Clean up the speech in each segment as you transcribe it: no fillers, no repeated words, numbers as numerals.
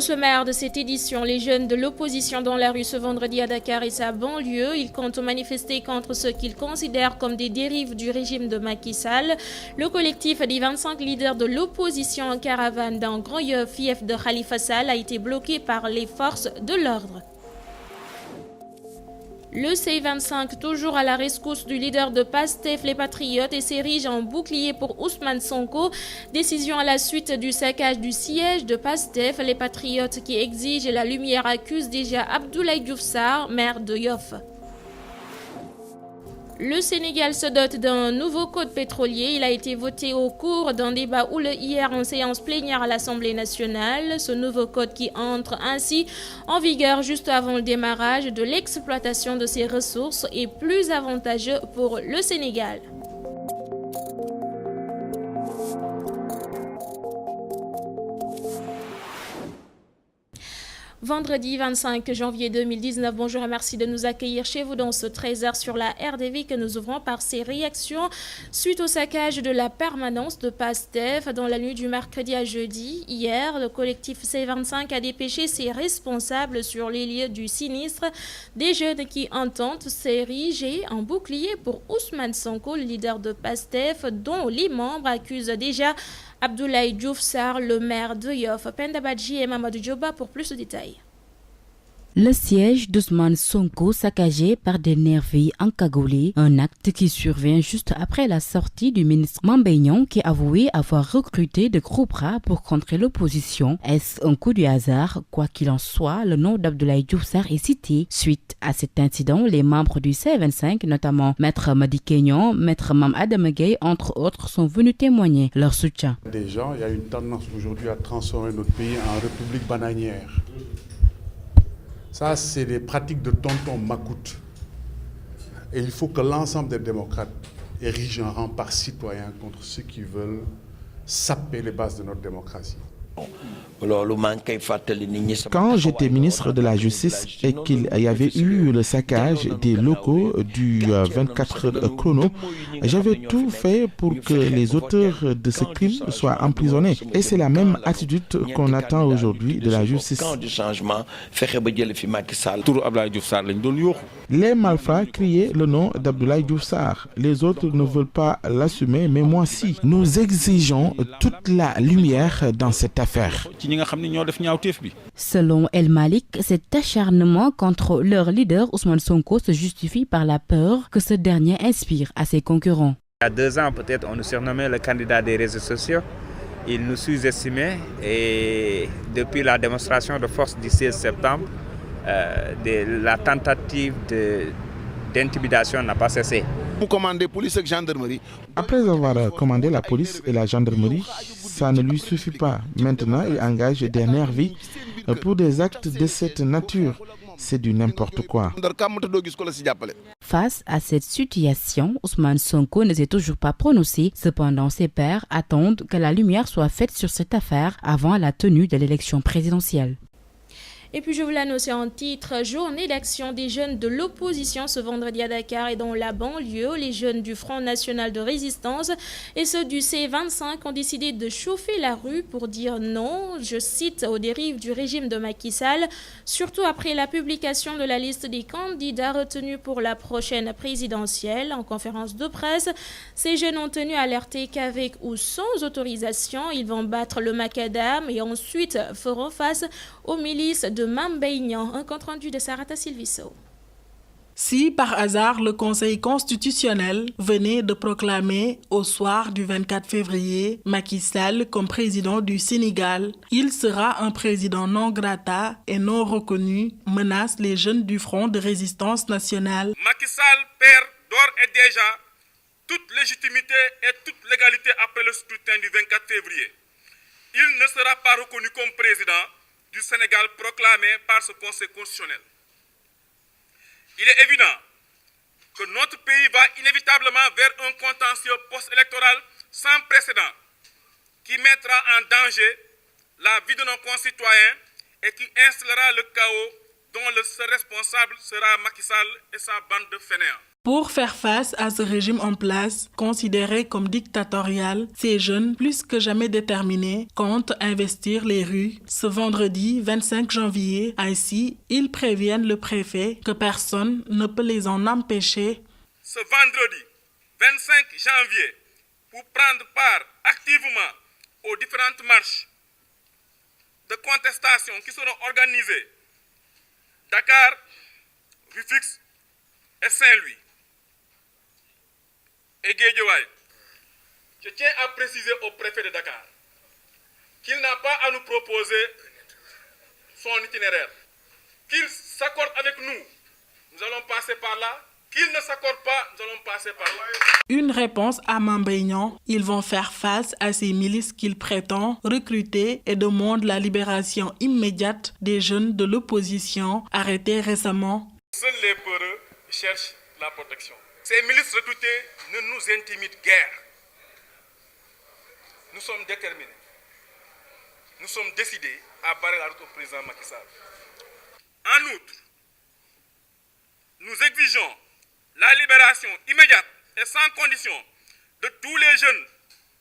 sommaire de cette édition, les jeunes de l'opposition dans la rue ce vendredi à Dakar et sa banlieue. Ils comptent manifester contre ce qu'ils considèrent comme des dérives du régime de Macky Sall. Le collectif des 25 leaders de l'opposition en caravane dans Grand Yoff, fief de Khalifa Sall, a été bloqué par les forces de l'ordre. Le C25, toujours à la rescousse du leader de PASTEF, les Patriotes, et s'érige en bouclier pour Ousmane Sonko. Décision à la suite du saccage du siège de PASTEF. Les Patriotes qui exigent la lumière accusent déjà Abdoulaye Diouf Sarr, maire de Yoff. Le Sénégal se dote d'un nouveau code pétrolier. Il a été voté au cours d'un débat hier en séance plénière à l'Assemblée nationale. Ce nouveau code qui entre ainsi en vigueur juste avant le démarrage de l'exploitation de ces ressources est plus avantageux pour le Sénégal. Vendredi 25 janvier 2019, bonjour et merci de nous accueillir chez vous dans ce 13h sur la RDV que nous ouvrons par ces réactions suite au saccage de la permanence de PASTEF dans la nuit du mercredi à jeudi. Hier, le collectif C25 a dépêché ses responsables sur les lieux du sinistre, des jeunes qui entendent s'ériger en bouclier pour Ousmane Sonko, le leader de PASTEF, dont les membres accusent déjà Abdoulaye Diouf Sarr, le maire de Yoff. Penda Badji et Mamadou Dioba pour plus de détails. Le siège d'Ousmane Sonko saccagé par des nervis encagoulés, un acte qui survient juste après la sortie du ministre Mame Mbaye Niang qui avouait avoir recruté de gros bras pour contrer l'opposition. Est-ce un coup du hasard? Quoi qu'il en soit, le nom d'Abdoulaye Diouf Sarr est cité. Suite à cet incident, les membres du C25, notamment Maître Madické Niang, Maître Mame Adama Gueye, entre autres, sont venus témoigner leur soutien. Des gens, il y a une tendance aujourd'hui à transformer notre pays en république bananière. Ça, c'est des pratiques de tonton Macoute. Et il faut que l'ensemble des démocrates érigent un rempart citoyen contre ceux qui veulent saper les bases de notre démocratie. Quand j'étais ministre de la Justice et qu'il y avait eu le saccage des locaux du 24 heures chrono, j'avais tout fait pour que les auteurs de ce crime soient emprisonnés. Et c'est la même attitude qu'on attend aujourd'hui de la justice. Les malfrats criaient le nom d'Abdoulaye Diouf Sarr. Les autres ne veulent pas l'assumer, mais moi si. Nous exigeons toute la lumière dans cette affaire. Selon El Malik, cet acharnement contre leur leader Ousmane Sonko se justifie par la peur que ce dernier inspire à ses concurrents. Il y a 2 ans, peut-être, on nous surnommait le candidat des réseaux sociaux. Il nous sous-estimait et depuis la démonstration de force du 16 septembre, la tentative d'intimidation n'a pas cessé. Après avoir commandé la police et la gendarmerie, ça ne lui suffit pas. Maintenant, il engage des nervis pour des actes de cette nature. C'est du n'importe quoi. Face à cette situation, Ousmane Sonko ne s'est toujours pas prononcé. Cependant, ses pairs attendent que la lumière soit faite sur cette affaire avant la tenue de l'élection présidentielle. Et puis je vous l'annonce en titre, journée d'action des jeunes de l'opposition ce vendredi à Dakar et dans la banlieue. Les jeunes du Front National de Résistance et ceux du C25 ont décidé de chauffer la rue pour dire non, je cite, aux dérives du régime de Macky Sall, surtout après la publication de la liste des candidats retenus pour la prochaine présidentielle. En conférence de presse, ces jeunes ont tenu à alerter qu'avec ou sans autorisation, ils vont battre le macadam et ensuite feront face aux milices de Mame Mbaye Niang. Un compte rendu de Sarata Silviso. Si par hasard le Conseil constitutionnel venait de proclamer au soir du 24 février Macky Sall comme président du Sénégal, il sera un président non grata et non reconnu, menacent les jeunes du Front de résistance nationale. Macky Sall perd d'ores et déjà toute légitimité et toute légalité après le scrutin du 24 février. Il ne sera pas reconnu comme président du Sénégal proclamé par ce Conseil constitutionnel. Il est évident que notre pays va inévitablement vers un contentieux post-électoral sans précédent qui mettra en danger la vie de nos concitoyens et qui installera le chaos dont le seul responsable sera Macky Sall et sa bande de fainéants. Pour faire face à ce régime en place, considéré comme dictatorial, ces jeunes, plus que jamais déterminés, comptent investir les rues. Ce vendredi 25 janvier, ainsi, ils préviennent le préfet que personne ne peut les en empêcher. Ce vendredi 25 janvier, pour prendre part activement aux différentes marches de contestation qui seront organisées Dakar, Rufisque et Saint-Louis et Guédiawaye. Je tiens à préciser au préfet de Dakar qu'il n'a pas à nous proposer son itinéraire. Qu'il s'accorde avec nous, nous allons passer par là. Qu'il ne s'accorde pas, nous allons passer par là. Une réponse à Mambéignan, ils vont faire face à ces milices qu'ils prétendent recruter et demandent la libération immédiate des jeunes de l'opposition arrêtés récemment. Seuls les peureux cherchent la protection. Ces milices recrutées ne nous intimident guère. Nous sommes déterminés. Nous sommes décidés à barrer la route au président Macky Sall. En outre, nous exigeons la libération immédiate et sans condition de tous les jeunes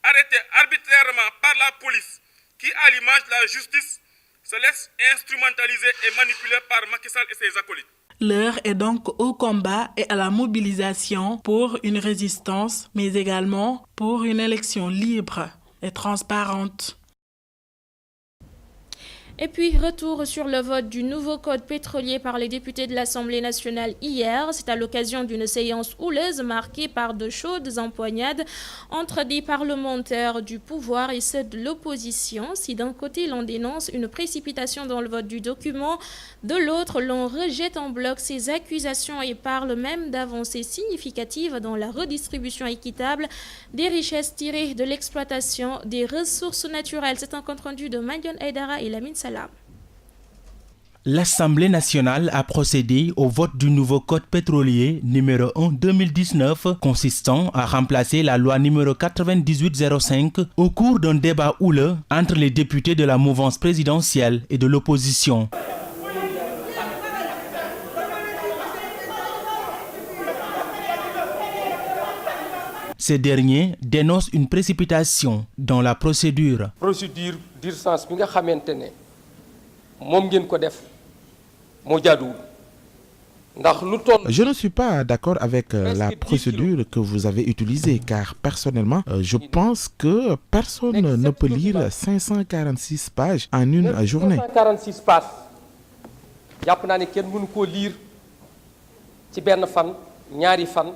arrêtés arbitrairement par la police qui, à l'image de la justice, se laissent instrumentaliser et manipuler par Macky Sall et ses acolytes. L'heure est donc au combat et à la mobilisation pour une résistance, mais également pour une élection libre et transparente. Et puis, retour sur le vote du nouveau code pétrolier par les députés de l'Assemblée nationale hier. C'est à l'occasion d'une séance houleuse marquée par de chaudes empoignades entre des parlementaires du pouvoir et ceux de l'opposition. Si d'un côté l'on dénonce une précipitation dans le vote du document, de l'autre l'on rejette en bloc ces accusations et parle même d'avancées significatives dans la redistribution équitable des richesses tirées de l'exploitation des ressources naturelles. C'est un compte-rendu de Madion Aydara et Lamine Salam. L'Assemblée nationale a procédé au vote du nouveau code pétrolier numéro 1/2019 consistant à remplacer la loi numéro 9805 au cours d'un débat houleux entre les députés de la mouvance présidentielle et de l'opposition. Ces derniers dénoncent une précipitation dans la procédure. Procédure d'urgence bi nga xamantene mom ngeen ko def. Je ne suis pas d'accord avec la procédure que vous avez utilisée car personnellement, je pense que personne ne peut lire 546 pages en une journée. 546 pages. Japp naa ne kenn mënu ko lire ci benn fan, ñaari fan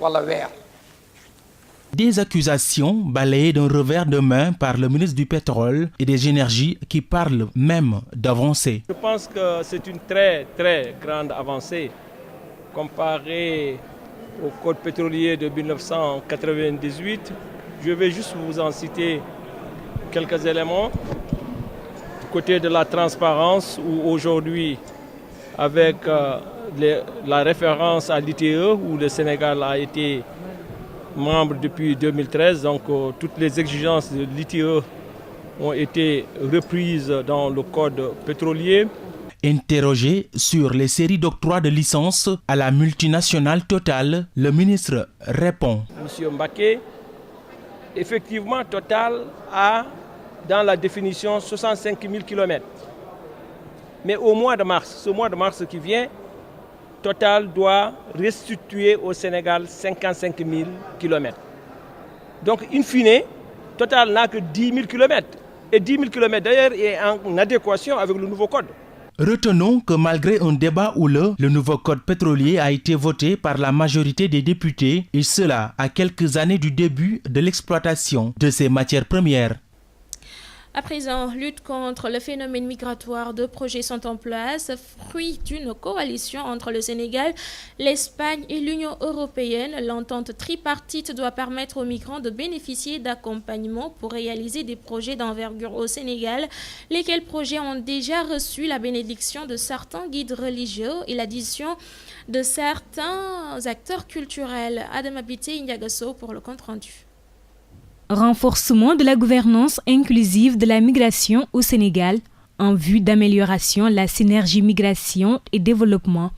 wala weer. Des accusations balayées d'un revers de main par le ministre du Pétrole et des Énergies qui parle même d'avancée. Je pense que c'est une très très grande avancée comparée au code pétrolier de 1998. Je vais juste vous en citer quelques éléments. Du côté de la transparence où aujourd'hui avec la référence à l'ITE où le Sénégal a été membre depuis 2013, donc toutes les exigences de l'ITE ont été reprises dans le code pétrolier. Interrogé sur les séries d'octroi de licences à la multinationale Total, le ministre répond. Monsieur Mbaké, effectivement Total a dans la définition 65 000 km. Mais au mois de mars, ce mois de mars qui vient, Total doit restituer au Sénégal 55 000 km. Donc, in fine, Total n'a que 10 000 km. Et 10 000 km d'ailleurs est en adéquation avec le nouveau code. Retenons que malgré un débat houleux, le nouveau code pétrolier a été voté par la majorité des députés, et cela à quelques années du début de l'exploitation de ces matières premières. À présent, lutte contre le phénomène migratoire, deux projets sont en place, fruit d'une coalition entre le Sénégal, l'Espagne et l'Union européenne. L'entente tripartite doit permettre aux migrants de bénéficier d'accompagnement pour réaliser des projets d'envergure au Sénégal, lesquels projets ont déjà reçu la bénédiction de certains guides religieux et l'addition de certains acteurs culturels. Adam Abité Ndiagasso pour le compte-rendu. Renforcement de la gouvernance inclusive de la migration au Sénégal en vue d'amélioration de la synergie migration et développement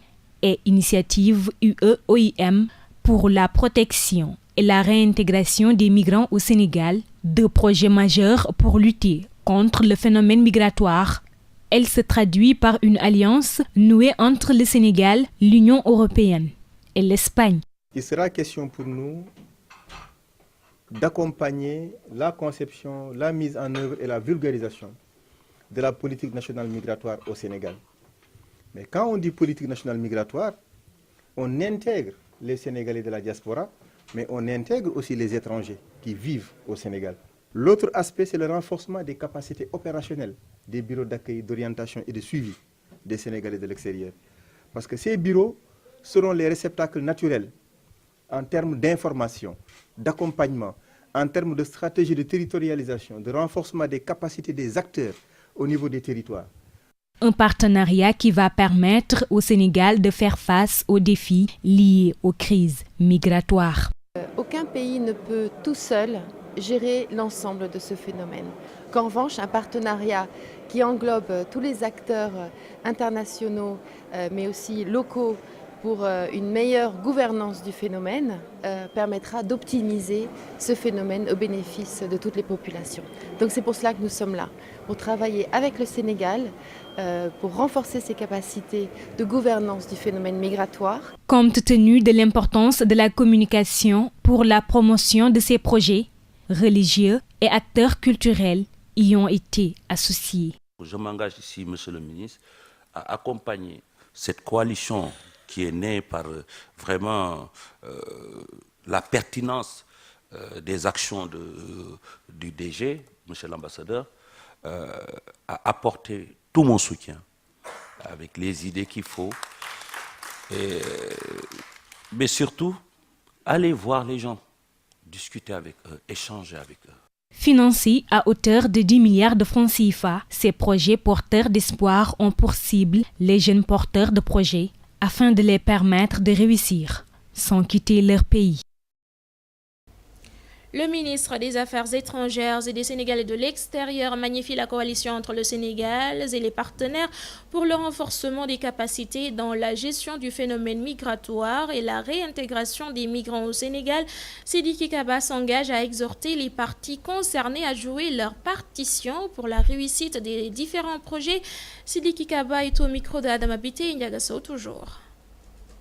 et initiative UE-OIM pour la protection et la réintégration des migrants au Sénégal, 2 projets majeurs pour lutter contre le phénomène migratoire. Elle se traduit par une alliance nouée entre le Sénégal, l'Union européenne et l'Espagne. Il sera question pour nous d'accompagner la conception, la mise en œuvre et la vulgarisation de la politique nationale migratoire au Sénégal. Mais quand on dit politique nationale migratoire, on intègre les Sénégalais de la diaspora, mais on intègre aussi les étrangers qui vivent au Sénégal. L'autre aspect, c'est le renforcement des capacités opérationnelles des bureaux d'accueil, d'orientation et de suivi des Sénégalais de l'extérieur. Parce que ces bureaux seront les réceptacles naturels en termes d'information, d'accompagnement, en termes de stratégie de territorialisation, de renforcement des capacités des acteurs au niveau des territoires. Un partenariat qui va permettre au Sénégal de faire face aux défis liés aux crises migratoires. Aucun pays ne peut tout seul gérer l'ensemble de ce phénomène. Qu'en revanche, un partenariat qui englobe tous les acteurs internationaux, mais aussi locaux, pour une meilleure gouvernance du phénomène, permettra d'optimiser ce phénomène au bénéfice de toutes les populations. Donc c'est pour cela que nous sommes là, pour travailler avec le Sénégal, pour renforcer ses capacités de gouvernance du phénomène migratoire. Compte tenu de l'importance de la communication pour la promotion de ces projets, religieux et acteurs culturels y ont été associés. Je m'engage ici, Monsieur le ministre, à accompagner cette coalition qui est née par vraiment la pertinence des actions du DG, Monsieur l'ambassadeur, à apporter tout mon soutien avec les idées qu'il faut, mais surtout aller voir les gens, discuter avec eux, échanger avec eux. Financés à hauteur de 10 milliards de francs CFA, ces projets porteurs d'espoir ont pour cible les jeunes porteurs de projets afin de les permettre de réussir sans quitter leur pays. Le ministre des Affaires étrangères et des Sénégalais de l'extérieur magnifie la coalition entre le Sénégal et les partenaires pour le renforcement des capacités dans la gestion du phénomène migratoire et la réintégration des migrants au Sénégal. Sidiki Kaba s'engage à exhorter les parties concernées à jouer leur partition pour la réussite des différents projets. Sidiki Kaba est au micro de Adam Abité Ndiagasso toujours.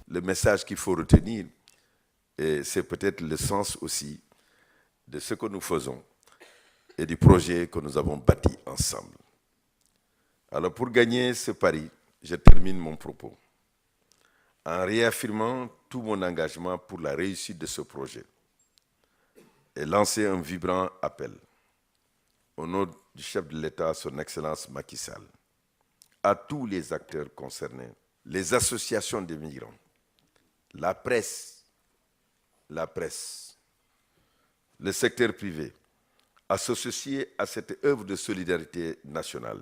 Le message qu'il faut retenir, et c'est peut-être le sens aussi de ce que nous faisons et du projet que nous avons bâti ensemble. Alors pour gagner ce pari, je termine mon propos en réaffirmant tout mon engagement pour la réussite de ce projet et lancer un vibrant appel au nom du chef de l'État, son Excellence Macky Sall, à tous les acteurs concernés, les associations des migrants, la presse, le secteur privé, associé à cette œuvre de solidarité nationale,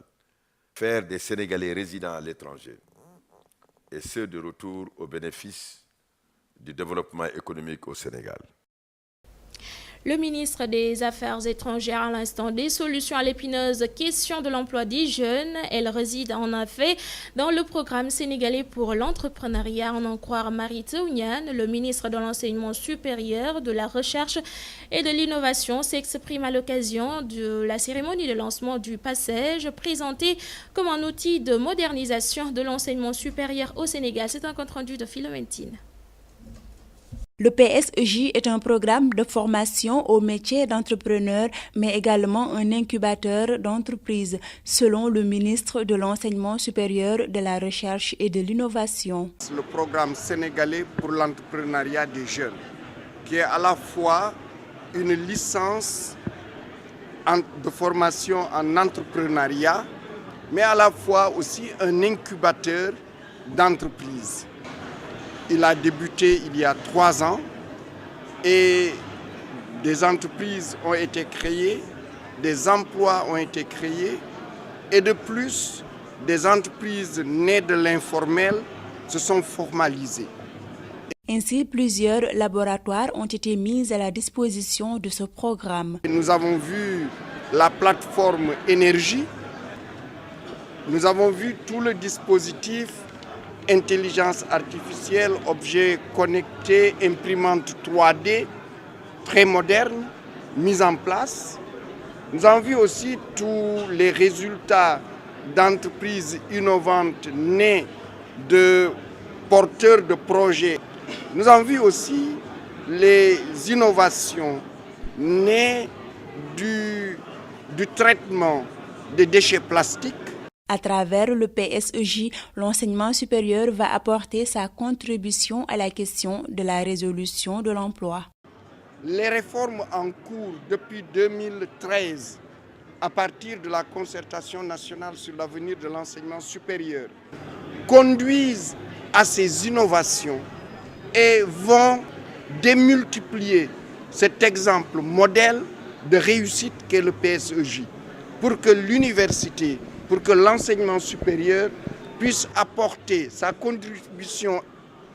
faire des Sénégalais résidant à l'étranger et ceux de retour au bénéfice du développement économique au Sénégal. Le ministre des Affaires étrangères à l'instant des solutions à l'épineuse question de l'emploi des jeunes. Elle réside en effet dans le programme sénégalais pour l'entrepreneuriat. En croire Mary Teuw Niane, le ministre de l'Enseignement supérieur, de la Recherche et de l'Innovation s'exprime à l'occasion de la cérémonie de lancement du PACEJ, présenté comme un outil de modernisation de l'enseignement supérieur au Sénégal. C'est un compte-rendu de Philoméntine. Le PSEJ est un programme de formation au métier d'entrepreneur, mais également un incubateur d'entreprises, selon le ministre de l'Enseignement supérieur, de la Recherche et de l'Innovation. Le programme sénégalais pour l'entrepreneuriat des jeunes, qui est à la fois une licence de formation en entrepreneuriat, mais à la fois aussi un incubateur d'entreprises. Il a débuté il y a 3 ans et des entreprises ont été créées, des emplois ont été créés et de plus, des entreprises nées de l'informel se sont formalisées. Ainsi, plusieurs laboratoires ont été mis à la disposition de ce programme. Nous avons vu la plateforme énergie, nous avons vu tout le dispositif intelligence artificielle, objets connectés, imprimantes 3D, très modernes, mises en place. Nous avons vu aussi tous les résultats d'entreprises innovantes nées de porteurs de projets. Nous avons vu aussi les innovations nées du traitement des déchets plastiques. À travers le PSEJ, l'enseignement supérieur va apporter sa contribution à la question de la résolution de l'emploi. Les réformes en cours depuis 2013, à partir de la concertation nationale sur l'avenir de l'enseignement supérieur, conduisent à ces innovations et vont démultiplier cet exemple modèle de réussite qu'est le PSEJ pour que l'université, pour que l'enseignement supérieur puisse apporter sa contribution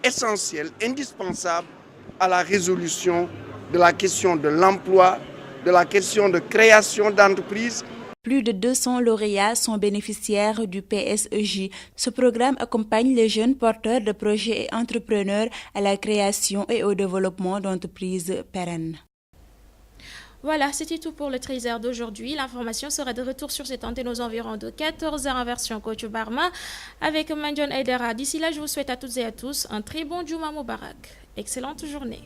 essentielle, indispensable à la résolution de la question de l'emploi, de la question de création d'entreprises. Plus de 200 lauréats sont bénéficiaires du PSEJ. Ce programme accompagne les jeunes porteurs de projets et entrepreneurs à la création et au développement d'entreprises pérennes. Voilà, c'était tout pour le 13h d'aujourd'hui. L'information sera de retour sur cette antenne aux environs de 14h en version Coach Barma avec Mandion Aydera. D'ici là, je vous souhaite à toutes et à tous un très bon Juma Mubarak. Excellente journée.